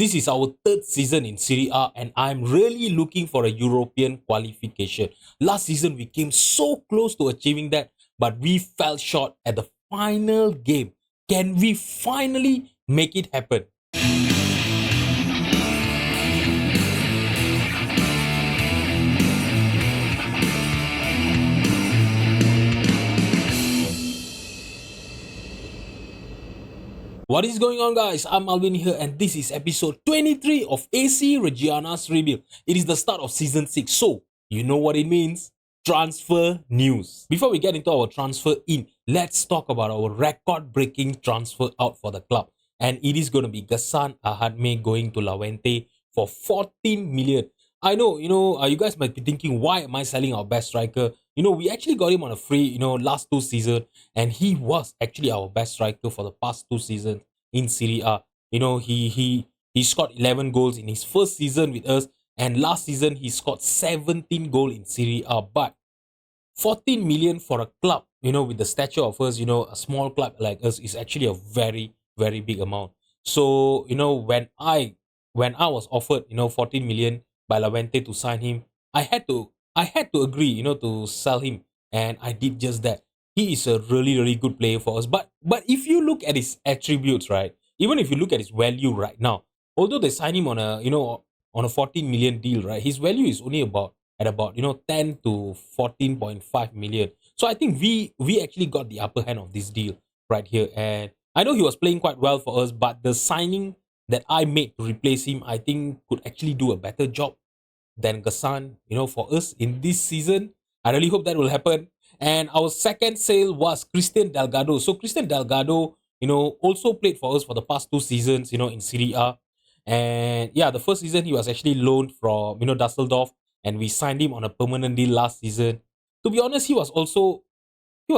This is our third season in Serie A, and I'm really looking for a European qualification. Last season, we came so close to achieving that, but we fell short at the final game. Can we finally make it happen? What is going on, guys? I'm Alvin here, and this is episode 23 of AC Reggiana's Rebuild. It is the start of season 6, so you know what it means. Transfer news. Before we get into our transfer in, let's talk about our record-breaking transfer out for the club. And it is going to be Ghassan Ahadme going to Levante for 14 million. I know, you guys might be thinking, why am I selling our best striker? We actually got him on a free, last two seasons, and he was actually our best striker for the past two seasons in Serie A. He scored 11 goals in his first season with us, and last season he scored 17 goals in Serie A. But 14 million for a club, with the stature of us, a small club like us is actually a very, very big amount. So, when I was offered, 14 million by Levante to sign him, I had to agree, to sell him, and I did just that. He is a really, really good player for us. But if you look at his attributes, right, even if you look at his value right now, although they signed him on a 14 million deal, right, his value is only about 10 to 14.5 million. So I think we actually got the upper hand of this deal right here. And I know he was playing quite well for us, but the signing that I made to replace him, I think could actually do a better job than Ghassan, for us in this season. I really hope that will happen. And our second sale was Christian Delgado. So Christian Delgado, also played for us for the past two seasons, in Serie A. And yeah, the first season he was actually loaned from, Dusseldorf, and we signed him on a permanent deal last season. To be honest, he was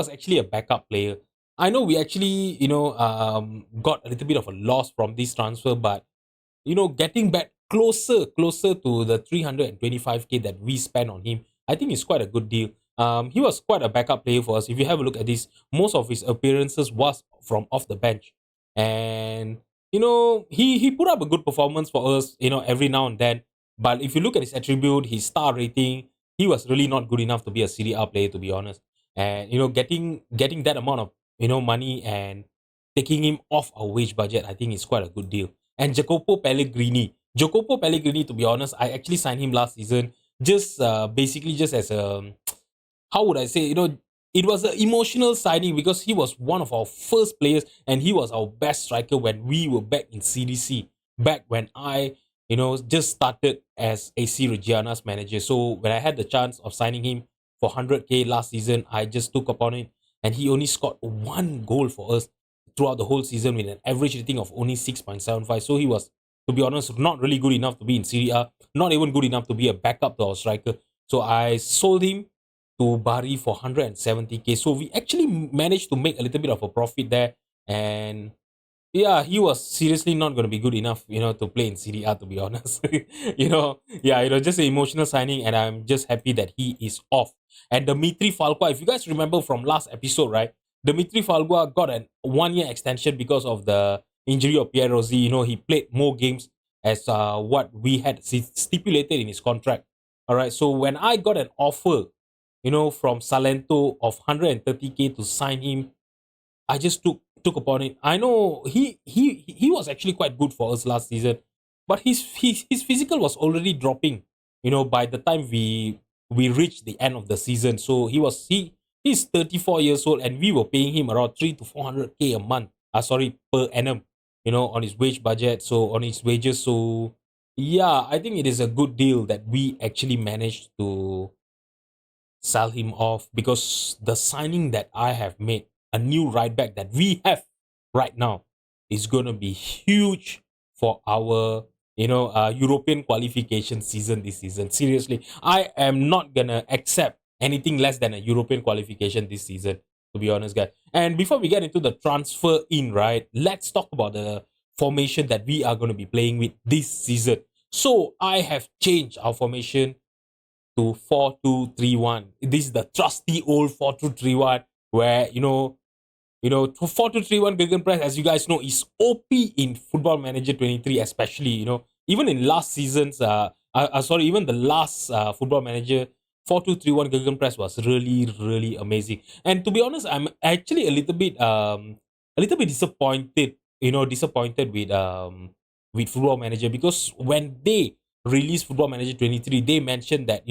actually a backup player. I know we actually, got a little bit of a loss from this transfer, but getting back closer to the 325k that we spent on him, I think it's quite a good deal. He was quite a backup player for us. If you have a look at this, most of his appearances was from off the bench, and he put up a good performance for us, every now and then. But if you look at his attribute, his star rating, he was really not good enough to be a Serie A player, to be honest. And getting that amount of money and taking him off our wage budget, I think is quite a good deal. And Jacopo Pellegrini, to be honest, I actually signed him last season, just basically just as a, how would I say, it was an emotional signing because he was one of our first players, and he was our best striker when we were back in CDC, back when I, just started as AC Reggiana's manager. So when I had the chance of signing him for 100k last season, I just took upon it, and he only scored one goal for us throughout the whole season with an average rating of only 6.75. So he was, to be honest, not really good enough to be in Serie A, not even good enough to be a backup to our striker. So I sold him to Bari for 170k. So we actually managed to make a little bit of a profit there. And yeah, he was seriously not going to be good enough, to play in Serie A, to be honest. Just an emotional signing, and I'm just happy that he is off. And Dimitri Falqua, if you guys remember from last episode, right? Dimitri Falqua got an 1 year extension because of the injury of Pierre Rossi. He played more games as what we had stipulated in his contract. All right, so when I got an offer, from Salento of 130k to sign him, I just took upon it. I know he was actually quite good for us last season, but his physical was already dropping. By the time we reached the end of the season, so he's 34 years old, and we were paying him around 3 to 400k a month. Sorry, per annum. On his wage budget, so on his wages. So yeah, I think it is a good deal that we actually managed to sell him off, because the signing that I have made, a new right back that we have right now, is going to be huge for our European qualification season this season. Seriously, I am not going to accept anything less than a European qualification this season, to be honest, guys. And before we get into the transfer in, right, let's talk about the formation that we are going to be playing with this season. So I have changed our formation to 4-2-3-1. This is the trusty old 4-2-3-1, where to 4-2-3-1 Gegenpress, as you guys know, is OP in Football Manager 23, especially, even in last season's, sorry, even the last Football Manager 4-2-3-1 Gegenpress was really, really amazing. And to be honest, I'm actually a little bit disappointed, disappointed with Football Manager, because when they released Football Manager 23, they mentioned that,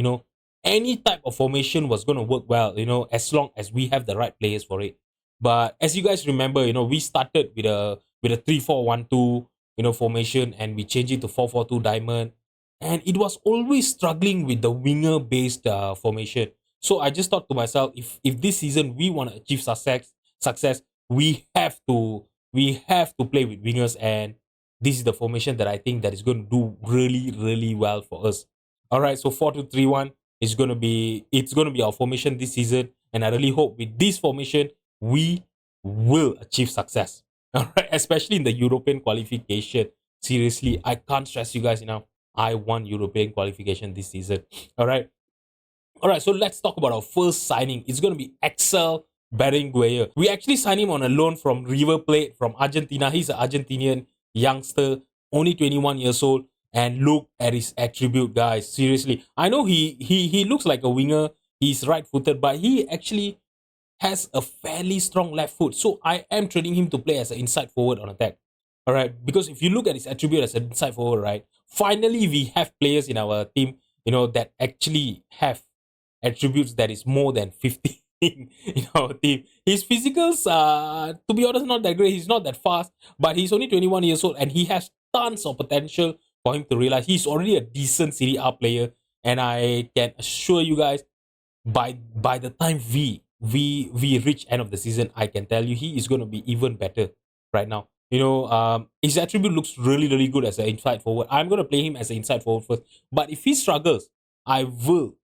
any type of formation was going to work well, as long as we have the right players for it. But as you guys remember, we started with a 3-4-1-2, formation, and we changed it to 4-4-2 diamond, and it was always struggling with the winger based formation. So I just thought to myself, if this season we want to achieve success, we have to play with wingers, and this is the formation that I think that is going to do really, really well for us. All right, so 4-2-3-1 is going to be our formation this season, and I really hope with this formation we will achieve success. All right, especially in the European qualification. Seriously, I can't stress you guys enough. I want European qualification this season. All right. All right, so let's talk about our first signing. It's going to be Axel Berenguer. We actually signed him on a loan from River Plate from Argentina. He's an Argentinian youngster, only 21 years old. And look at his attribute, guys. Seriously, I know he looks like a winger. He's right-footed, but he actually has a fairly strong left foot. So I am training him to play as an inside forward on attack. All right, because if you look at his attribute as an inside forward, right, finally we have players in our team, that actually have attributes that is more than 15 in our team. His physicals, to be honest, not that great. He's not that fast, but he's only 21 years old and he has tons of potential for him to realize. He's already a decent Serie A player, and I can assure you guys, by the time we reach end of the season, I can tell you he is going to be even better right now. His attribute looks really, really good as an inside forward. I'm going to play him as an inside forward first, but if he struggles, I will,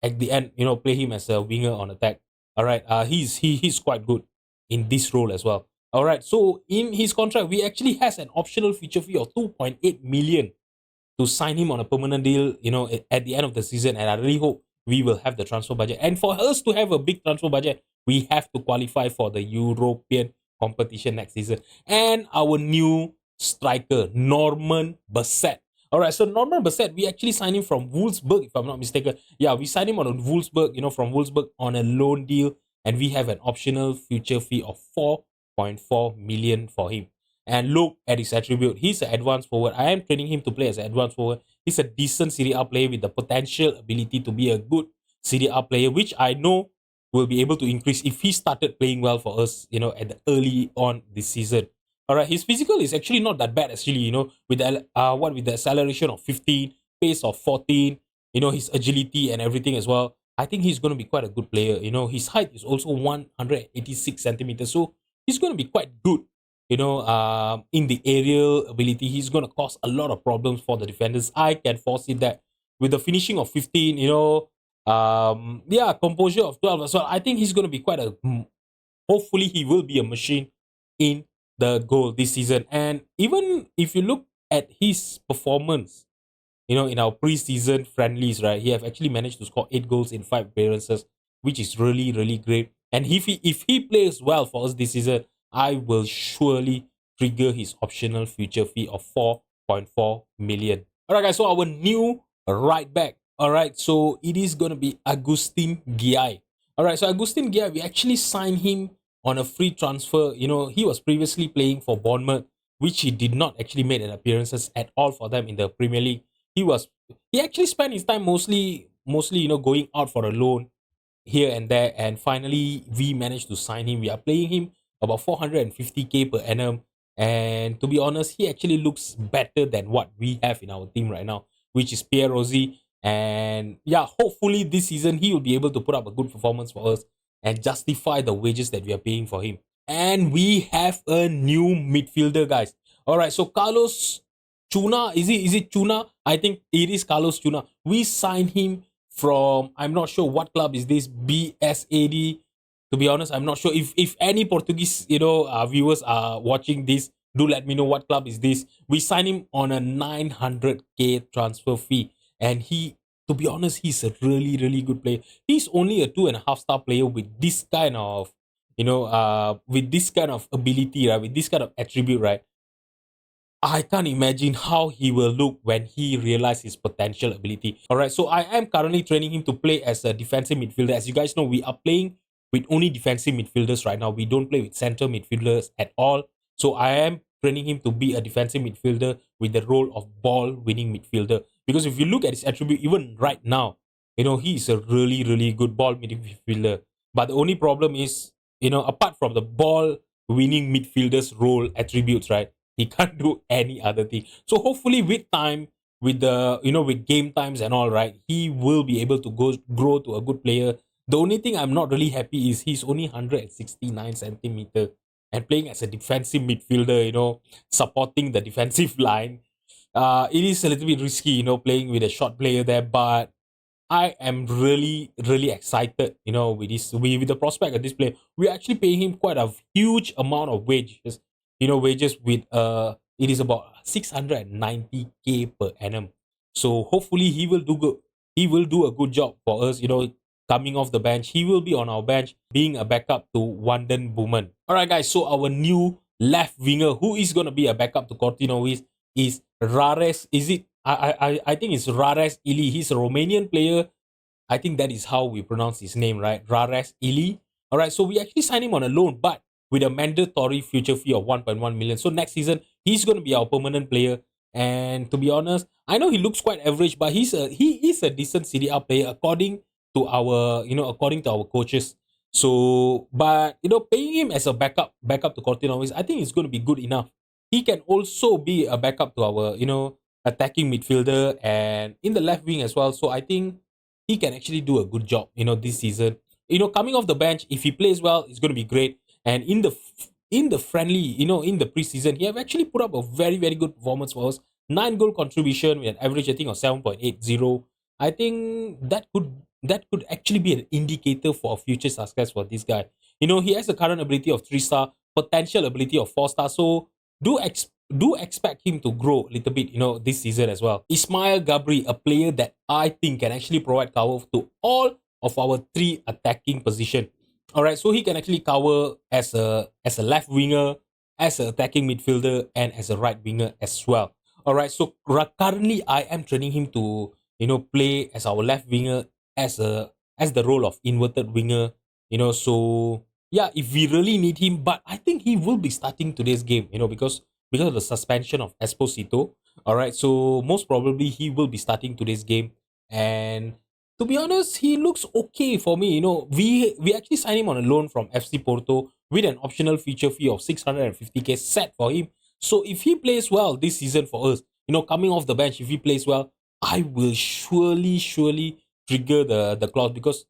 at the end, play him as a winger on attack. All right, he's quite good in this role as well. All right, so in his contract, we actually has an optional future fee of 2.8 million to sign him on a permanent deal, at the end of the season. And I really hope we will have the transfer budget. And for us to have a big transfer budget, we have to qualify for the European competition next season. And our new striker, Norman Bassett. All right, so Norman Bassett, we actually signed him from Wolfsburg, if I'm not mistaken. Yeah, we signed him on Wolfsburg, from Wolfsburg on a loan deal, and we have an optional future fee of 4.4 million for him. And look at his attribute. He's an advanced forward. I am training him to play as an advanced forward. He's a decent Serie A player with the potential ability to be a good Serie A player, which I know will be able to increase if he started playing well for us, at the early on this season. All right, his physical is actually not that bad, actually, with the acceleration of 15, pace of 14, his agility and everything as well. I think he's going to be quite a good player. His height is also 186 centimeters, so he's going to be quite good, in the aerial ability. He's going to cause a lot of problems for the defenders. I can foresee that with the finishing of 15, composure of 12 as well. I think he's going to be hopefully he will be a machine in the goal this season. And even if you look at his performance, in our preseason friendlies, right, he have actually managed to score 8 goals in 5 appearances, which is really, really great. And if he plays well for us this season, I will surely trigger his optional future fee of 4.4 million. All right, guys, so our new right back. All right, so it is going to be Agustin Guiai. All right, so Agustin Guiai, we actually signed him on a free transfer. He was previously playing for Bournemouth, which he did not actually make an appearances at all for them in the Premier League. He actually spent his time mostly, going out for a loan here and there, and finally we managed to sign him. We are playing him about 450k per annum, and to be honest, he actually looks better than what we have in our team right now, which is Pierre Rossi. And yeah, hopefully this season he will be able to put up a good performance for us and justify the wages that we are paying for him. And we have a new midfielder, guys. All right, so Carlos Chuna, is it Chuna? I think it is Carlos Chuna. We signed him from, I'm not sure what club is this, BSAD. To be honest, I'm not sure. If any Portuguese, viewers are watching this, do let me know what club is this. We signed him on a 900k transfer fee, and to be honest, he's a really, really good player. He's only a 2.5 star player with this kind of with this kind of ability, right, with this kind of attribute, right, I can't imagine how he will look when he realizes his potential ability. All right, so I am currently training him to play as a defensive midfielder. As you guys know, we are playing with only defensive midfielders right now. We don't play with center midfielders at all. So I am training him to be a defensive midfielder with the role of ball winning midfielder. Because if you look at his attribute, even right now, he is a really, really good ball midfielder. But the only problem is, apart from the ball winning midfielders role attributes, right? He can't do any other thing. So hopefully with time, with with game times and all, right, he will be able to grow to a good player. The only thing I'm not really happy is he's only 169 centimeter and playing as a defensive midfielder, supporting the defensive line. It is a little bit risky, playing with a short player there, but I am really, really excited, with the prospect of this player. We're actually paying him quite a huge amount of wages, wages with it is about 690K per annum. So hopefully he will do good. He will do a good job for us, coming off the bench. He will be on our bench, being a backup to Wanden Booman. Alright, guys, so our new left winger, who is gonna be a backup to Cortino, is Rares. Is it? I think it's Rares Ili. He's a Romanian player. I think that is how we pronounce his name, right? Rares Ili. All right, so we actually signed him on a loan, but with a mandatory future fee of 1.1 million. So next season he's going to be our permanent player. And to be honest, I know he looks quite average, but he is a decent CDR player according to our coaches. So, but paying him as a backup to Cortino, I think it's going to be good enough. He can also be a backup to our attacking midfielder and in the left wing as well. So I think he can actually do a good job, this season. Coming off the bench, if he plays well, it's going to be great. And in the friendly, in the preseason, he have actually put up a very, very good performance for us. 9 goal contribution with an average, I think, of 7.80. I think that could actually be an indicator for future success for this guy. He has a current ability of 3-star, potential ability of 4-star. So do expect him to grow a little bit, this season as well. Ismail Gabri, a player that I think can actually provide cover to all of our 3 attacking position. All right, so he can actually cover as a left winger, as an attacking midfielder, and as a right winger as well. All right, so currently I am training him to play as our left winger, as the role of inverted winger. So yeah, if we really need him, but I think he will be starting today's game. Because of the suspension of Esposito. All right, so most probably he will be starting today's game, and to be honest, he looks okay for me. We actually signed him on a loan from FC Porto with an optional feature fee of 650K set for him. So if he plays well this season for us, coming off the bench, if he plays well, I will surely trigger the clause, because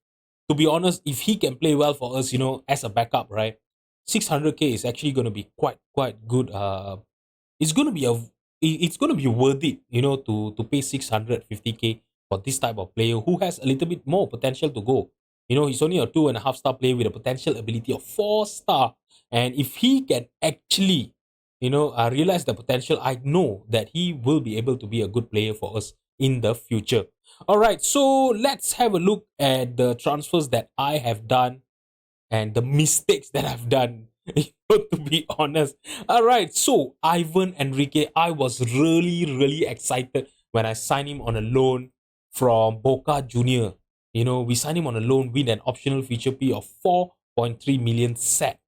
to be honest, if he can play well for us, as a backup, right, 600K is actually going to be quite good. It's going to be it's going to be worth it, to pay 650K for this type of player who has a little bit more potential to go. He's only a 2.5-star player with a potential ability of 4-star. And if he can actually, realize the potential, I know that he will be able to be a good player for us in the future. All right, so let's have a look at the transfers that I have done and the mistakes that I've done, to be honest. All right, so Ivan Enrique, I was really, really excited when I signed him on a loan from Boca Junior. We signed him on a loan with an optional feature fee of 4.3 million set.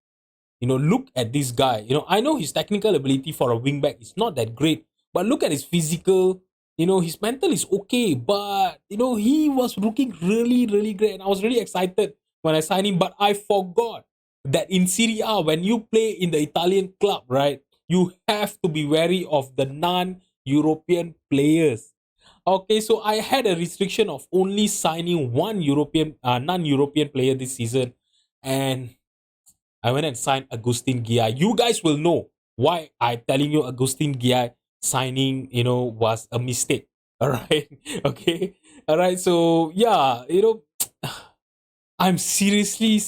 Look at this guy. I know his technical ability for a wingback is not that great, but look at his physical. His mental is okay, but he was looking really, really great, and I was really excited when I signed him. But I forgot that in Serie A, when you play in the Italian club, right, you have to be wary of the non-European players. Okay, so I had a restriction of only signing one non-European player this season, and I went and signed Agustin Guia. You guys will know why I'm telling you Agustin Guia signing, was a mistake. All right. Okay. All right. So yeah, I'm seriously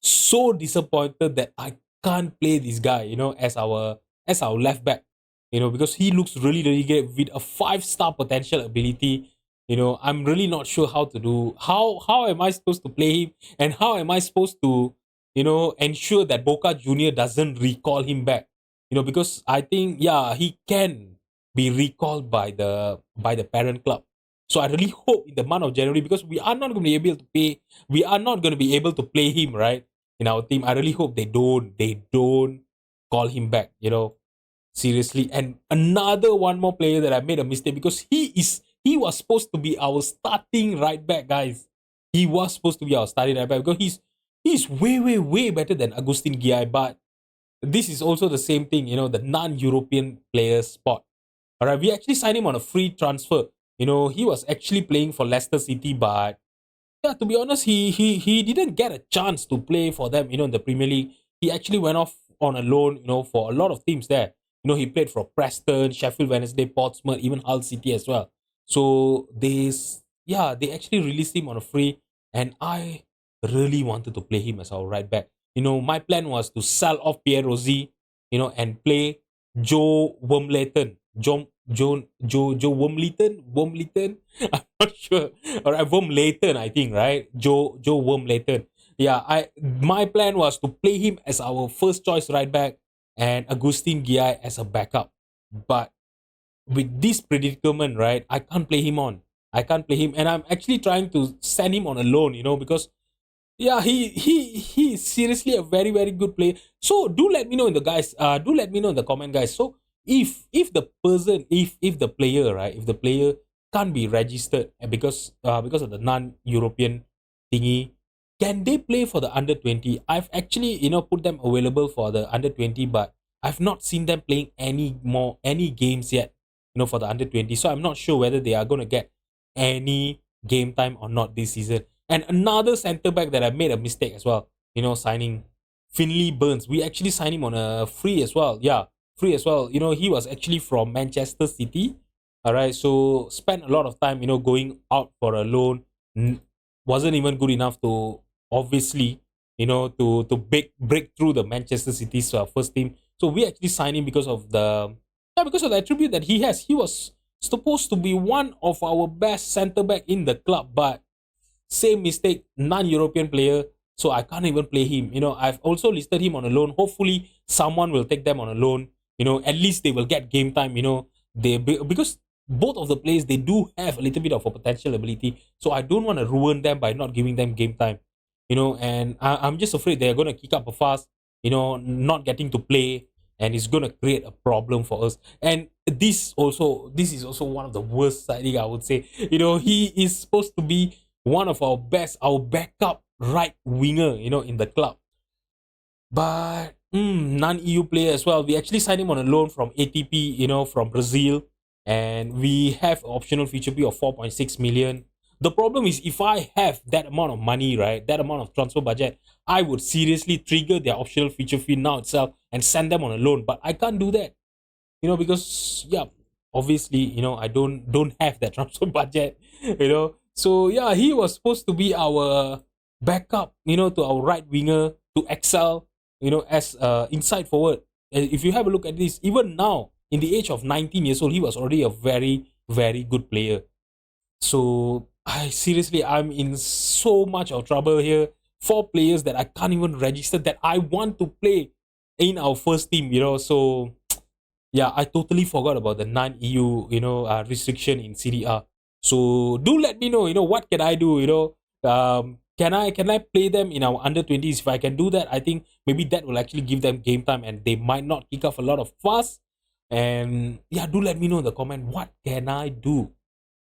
so disappointed that I can't play this guy, as our left back, because he looks really, really great with a 5-star potential ability. I'm really not sure how to do how am I supposed to play him, and how am I supposed to ensure that Boca Junior doesn't recall him back. Because I think, yeah, he can be recalled by the parent club. So I really hope in the month of January, because we are not going to be able to pay, we are not going to be able to play him, right, in our team. I really hope they don't call him back. Seriously. And another one more player that I made a mistake, because he was supposed to be our starting right back, guys. He was supposed to be our starting right back, because he's way, way, way better than Agustin Giai. But this is also the same thing, the non-European player spot. All right, we actually signed him on a free transfer. He was actually playing for Leicester City, but yeah, to be honest, he didn't get a chance to play for them, in the Premier League. He actually went off on a loan, for a lot of teams there. He played for Preston, Sheffield Wednesday, Portsmouth, even Hull City as well. So they actually released him on a free, and I really wanted to play him as our right back. My plan was to sell off Pierre Rossi, and play Joe Wormleighton. Joe Wormleighton. I'm not sure. All right, Wormleighton, I think, right? Joe Wormleighton. Yeah, my plan was to play him as our first choice right back and Agustin Giai as a backup. But with this predicament, right, I can't play him on. I can't play him, and I'm actually trying to send him on a loan, because yeah, he is seriously a very, very good player. So do let me know in the guys. Do let me know in the comment, guys. So if the person, if the player, right, if the player can't be registered, because of the non-European thingy, can they play for the under 20? I've actually put them available for the under 20, but I've not seen them playing any games yet. For the under 20. So I'm not sure whether they are gonna get any game time or not this season. And another centre back that I made a mistake as well, signing Finley Burns. We actually signed him on a free as well. Yeah, free as well. He was actually from Manchester City. All right, so spent a lot of time, going out for a loan. Wasn't even good enough to obviously, to break through the Manchester City's first team. So we actually signed him because of the attribute that he has. He was supposed to be one of our best centre back in the club, but same mistake, non-European player, so I can't even play him. I've also listed him on a loan. Hopefully, someone will take them on a loan. At least they will get game time. Because both of the players, they do have a little bit of a potential ability. So I don't want to ruin them by not giving them game time. And I'm just afraid they're going to kick up a fuss. Not getting to play, and it's going to create a problem for us. And this is also one of the worst signing, I would say. He is supposed to be one of our backup right winger, in the club. But non-EU player as well. We actually signed him on a loan from ATP, from Brazil, and we have an optional feature fee of 4.6 million. The problem is, if I have that amount of money, right, that amount of transfer budget, I would seriously trigger their optional feature fee now itself and send them on a loan. But I can't do that, because yeah, obviously, I don't have that transfer budget, So yeah, he was supposed to be our backup, to our right winger to excel, as inside forward. And if you have a look at this, even now in the age of 19 years old, he was already a very, very good player. So I'm in so much of trouble here. 4 players that I can't even register that I want to play in our first team, So yeah, I totally forgot about the non-EU, restriction in CDR. So do let me know, what can I do, can I play them in our under 20s? If I can do that, I think maybe that will actually give them game time, and they might not kick off a lot of fuss. And yeah, do let me know in the comment, what can I do,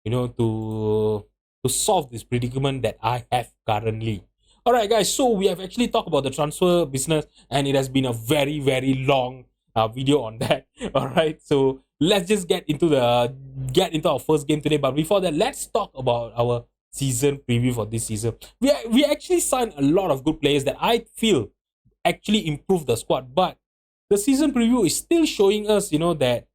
to solve this predicament that I have currently. All right, guys. So we have actually talked about the transfer business, and it has been a very, very long video on that. All right, so let's just get into our first game today. But before that, let's talk about our season preview for this season. We actually signed a lot of good players that I feel actually improved the squad, but the season preview is still showing us, that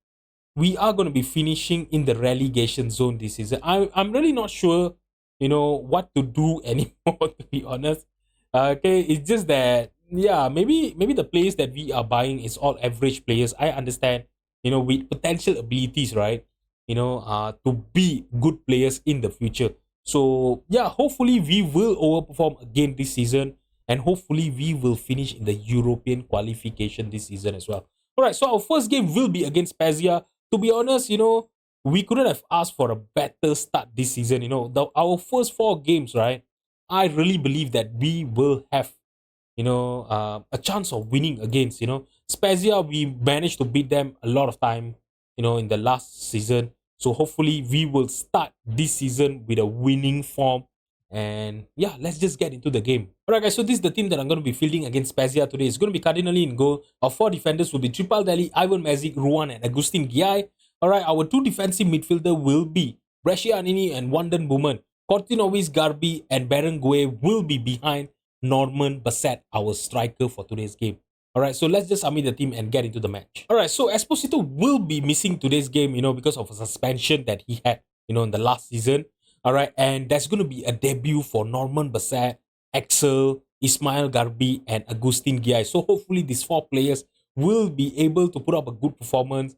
we are going to be finishing in the relegation zone this season. I'm really not sure, what to do anymore, to be honest. Okay, it's just that, yeah, maybe the players that we are buying is all average players. I understand, with potential abilities, right? To be good players in the future. So yeah, hopefully we will overperform again this season. and hopefully we will finish in the European qualification this season as well. All right, so our first game will be against Spezia. To be honest, we couldn't have asked for a better start this season. Our first four games, right? I really believe that we will have a chance of winning against, Spezia. We managed to beat them a lot of time, in the last season. So hopefully we will start this season with a winning form. And yeah, let's just get into the game. Alright guys, so this is the team that I'm going to be fielding against Spezia today. It's going to be Cardinali in goal. Our four defenders will be Tripal Deli, Ivan Mazic, Ruan and Agustin Giai. Alright, our two defensive midfielder will be Brescia Anini and Wanden Bowman. Cortinovis, Garbi and Berengue will be behind Norman Bassett, our striker for today's game. Alright, so let's just submit the team and get into the match. Alright, so Esposito will be missing today's game, because of a suspension that he had, in the last season. Alright, and that's going to be a debut for Norman Bassett, Axel, Ismail Garbi, and Agustin Giai. So hopefully these four players will be able to put up a good performance,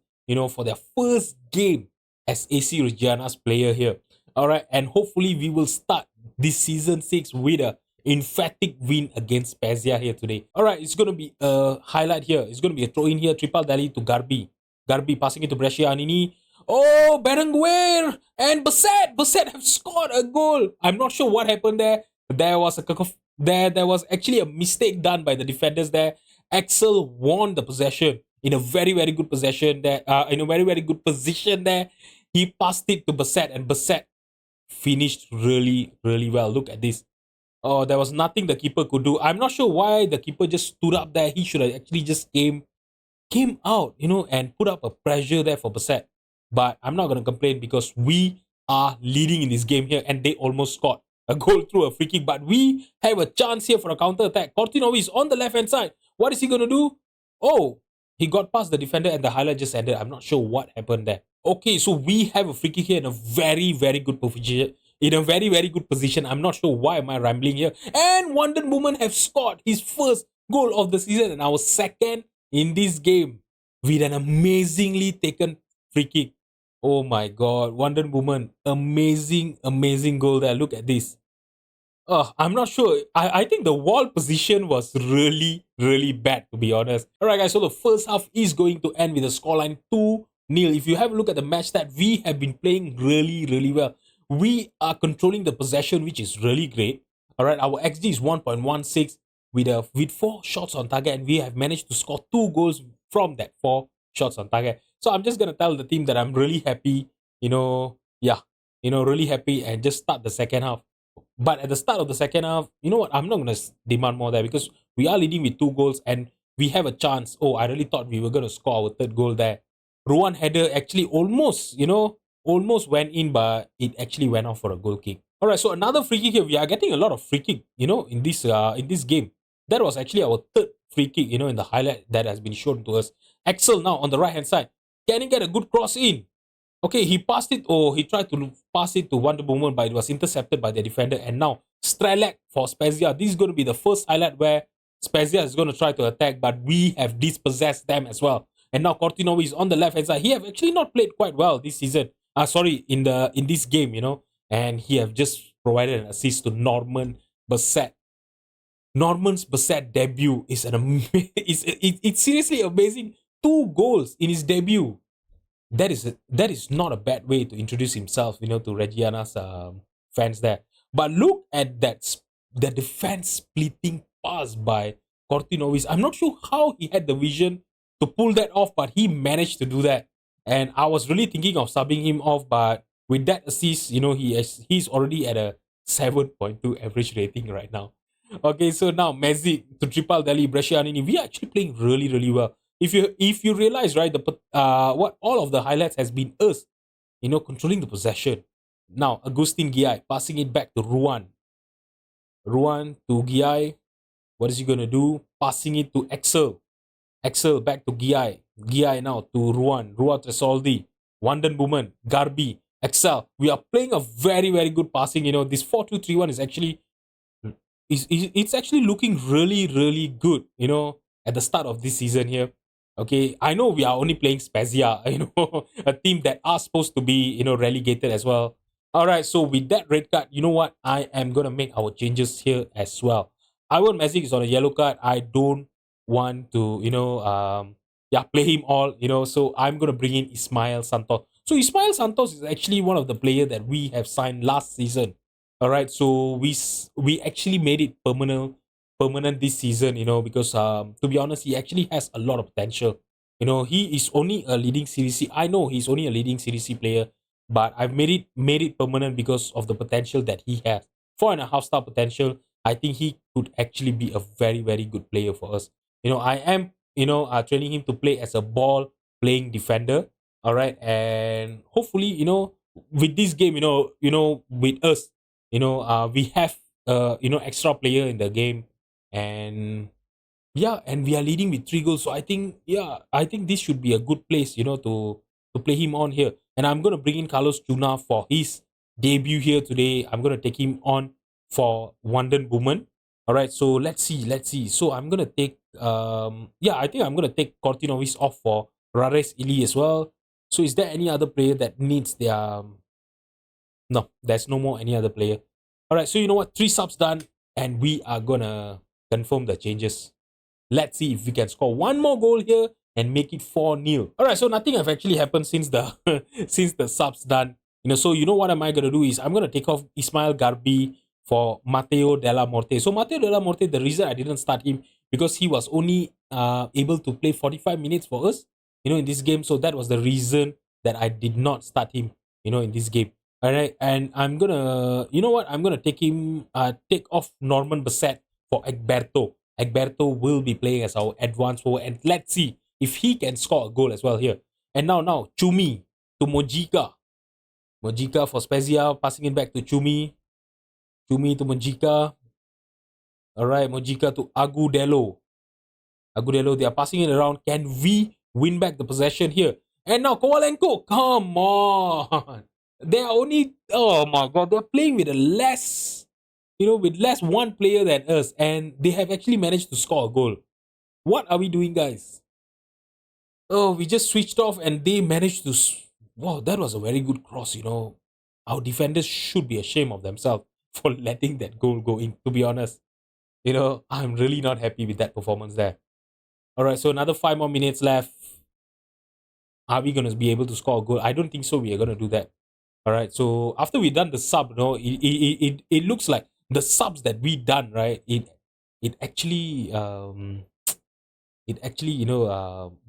for their first game as AC Reggiana's player here. Alright, and hopefully we will start this season 6 with a emphatic win against Spezia here today. Alright, it's going to be a highlight here. It's going to be a throw in here. Tripal Dali to Garbi. Garbi passing it to Brescia Anini. Oh, Berenguer and Bassett. Bassett have scored a goal. I'm not sure what happened there. There was actually a mistake done by the defenders there. Axel won the possession in a very, very good possession there. In a very, very good position there. He passed it to Bassett and Bassett finished really, really well. Look at this. Oh, there was nothing the keeper could do. I'm not sure why the keeper just stood up there. He should have actually just came out, and put up a pressure there for Bassett. But I'm not going to complain because we are leading in this game here and they almost scored a goal through a free kick. But we have a chance here for a counter attack. Cortinovi is on the left hand side. What is he going to do? Oh, he got past the defender and the highlight just ended. I'm not sure what happened there. Okay, so we have a free kick here in a very, very good position. In a very, very good position. I'm not sure why am I rambling here. And Wanden Bowman have scored his first goal of the season and our second in this game with an amazingly taken free kick. Oh my god, Wanden Bowman, amazing, amazing goal there. Look at this. I'm not sure. I think the wall position was really, really bad, to be honest. Alright guys, so the first half is going to end with a scoreline 2-0. If you have a look at the match stat, we have been playing really, really well. We are controlling the possession, which is really great. Alright, our XG is 1.16 with 4 shots on target, and we have managed to score 2 goals from that 4 shots on target. So I'm just gonna tell the team that I'm really happy, really happy, and just start the second half. But at the start of the second half, you know what? I'm not going to demand more there because we are leading with 2 goals and we have a chance. Oh, I really thought we were going to score our third goal there. Ruan header actually almost went in, but it actually went off for a goal kick. All right, so another free kick here. We are getting a lot of free kick, in this game. That was actually our third free kick, in the highlight that has been shown to us. Axel now on the right hand side. Can he get a good cross in? Okay, he passed it. Oh, he tried to pass it to Wonder Woman, but it was intercepted by the defender. And now Strelak for Spezia. This is going to be the first highlight where Spezia is going to try to attack, but we have dispossessed them as well. And now Cortinovi is on the left hand side. He have actually not played quite well this season. In this game, and he have just provided an assist to Norman Bassett. Norman's Bassett debut is it's seriously amazing. 2 goals in his debut. That is not a bad way to introduce himself, to Reggiana's fans there. But look at the defense splitting pass by Cortinovis. I'm not sure how he had the vision to pull that off, but he managed to do that. And I was really thinking of subbing him off, but with that assist, he's already at a 7.2 average rating right now. Okay, so now Messi to Tripal Dali, Brescia Anini. We are actually playing really, really well. If you realize, right, what all of the highlights has been us, controlling the possession. Now Agustin Giai passing it back to Ruan. Ruan to Giai. What is he gonna do? Passing it to Axel. Axel back to Giai. Giai now to Ruan. Ruan to Soldi. Wanden Bowman. Garbi. Axel. We are playing a very, very good passing. This 4-2-3-1 is actually it's actually looking really, really good, at the start of this season here. Okay, I know we are only playing Spezia, a team that are supposed to be, relegated as well. All right, so with that red card, you know what? I am going to make our changes here as well. Ivan Messi is on a yellow card. I don't want to, yeah, play him all, So I'm gonna bring in Ismail Santos. So Ismail Santos is actually one of the player that we have signed last season. All right, so we actually made it permanent this season, because to be honest, he actually has a lot of potential. He is only a leading Series C. I know he's only a leading Series C player, but I've made it permanent because of the potential that he has. 4.5 star potential. I think he could actually be a very, very good player for us. I am, training him to play as a ball playing defender. All right. And hopefully, with this game, with us, we have, extra player in the game. And yeah, and we are leading with 3 goals. So I think, yeah, I think this should be a good place, to play him on here. And I'm gonna bring in Carlos Juna for his debut here today. I'm gonna take him on for Wanden Woman. All right, so let's see. So I'm gonna take yeah, I think I'm gonna take Cortinovis off for Rares Ili as well. So is there any other player that needs their no, there's no more any other player. All right, so you know what? 3 subs done, and we are gonna confirm the changes. Let's see if we can score one more goal here and make it 4-0. All right, so nothing have actually happened since the since the subs done. So what am I gonna do is I'm gonna take off Ismail Garbi for Matteo Della Morte. So Matteo Della Morte, the reason I didn't start him because he was only able to play 45 minutes for us, in this game. So that was the reason that I did not start him, in this game. All right, and I'm gonna, you know what? I'm gonna take off Norman Bassett for Egberto. Egberto will be playing as our advanced forward, and let's see if he can score a goal as well here. And now, Chumi to Mojica. Mojica for Spezia, passing it back to Chumi. Chumi to Mojica. All right, Mojica to Agudelo. Agudelo, they are passing it around. Can we win back the possession here? And now Kovalenko, come on. They are only, oh my god, they're playing with a less, with less one player than us, and they have actually managed to score a goal. What are we doing, guys? Oh, we just switched off and they managed to. Wow, that was a very good cross, Our defenders should be ashamed of themselves for letting that goal go in, to be honest. I'm really not happy with that performance there. All right, so another 5 more minutes left. Are we going to be able to score a goal? I don't think so. We are going to do that. All right, so after we done the sub, it looks like the subs that we done, right? It actually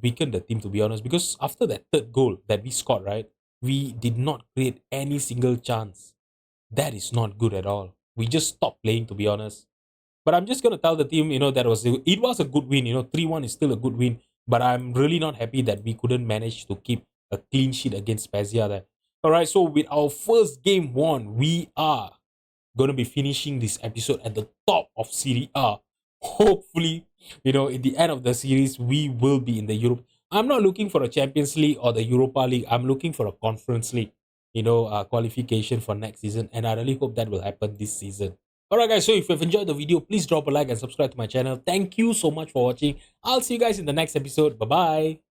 weakened the team, to be honest, because after that third goal that we scored, right, we did not create any single chance. That is not good at all. We just stopped playing, to be honest. But I'm just gonna tell the team, that it was a good win. 3-1 is still a good win. But I'm really not happy that we couldn't manage to keep a clean sheet against Spezia there. All right, so with our first game won, we are gonna be finishing this episode at the top of Serie A. Hopefully, in the end of the series, we will be in the Europe. I'm not looking for a Champions League or the Europa League. I'm looking for a Conference League, qualification for next season. And I really hope that will happen this season. Alright guys, so if you've enjoyed the video, please drop a like and subscribe to my channel. Thank you so much for watching. I'll see you guys in the next episode. Bye-bye.